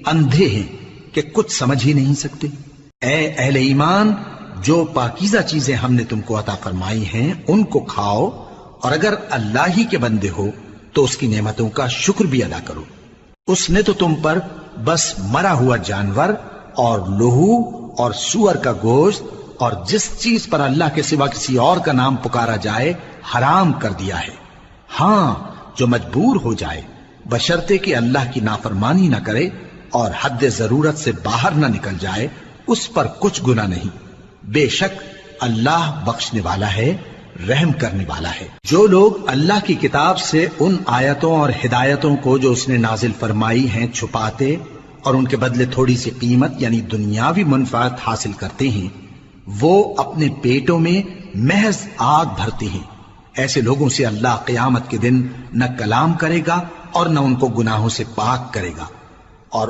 اندھے ہیں کہ کچھ سمجھ ہی نہیں سکتے؟ اے اہل ایمان، جو پاکیزہ چیزیں ہم نے تم کو عطا فرمائی ہیں ان کو کھاؤ، اور اگر اللہ ہی کے بندے ہو تو اس کی نعمتوں کا شکر بھی ادا کرو۔ اس نے تو تم پر بس مرا ہوا جانور اور لہو اور سور کا گوشت اور جس چیز پر اللہ کے سوا کسی اور کا نام پکارا جائے حرام کر دیا ہے۔ ہاں، جو مجبور ہو جائے بشرطے کہ اللہ کی نافرمانی نہ کرے اور حد ضرورت سے باہر نہ نکل جائے، اس پر کچھ گناہ نہیں۔ بے شک اللہ بخشنے والا ہے، رحم کرنے والا ہے۔ جو لوگ اللہ کی کتاب سے ان آیتوں اور ہدایتوں کو جو اس نے نازل فرمائی ہیں چھپاتے اور ان کے بدلے تھوڑی سی قیمت یعنی دنیاوی منفعت حاصل کرتے ہیں، وہ اپنے پیٹوں میں محض آگ بھرتے ہیں۔ ایسے لوگوں سے اللہ قیامت کے دن نہ کلام کرے گا اور نہ ان کو گناہوں سے پاک کرے گا، اور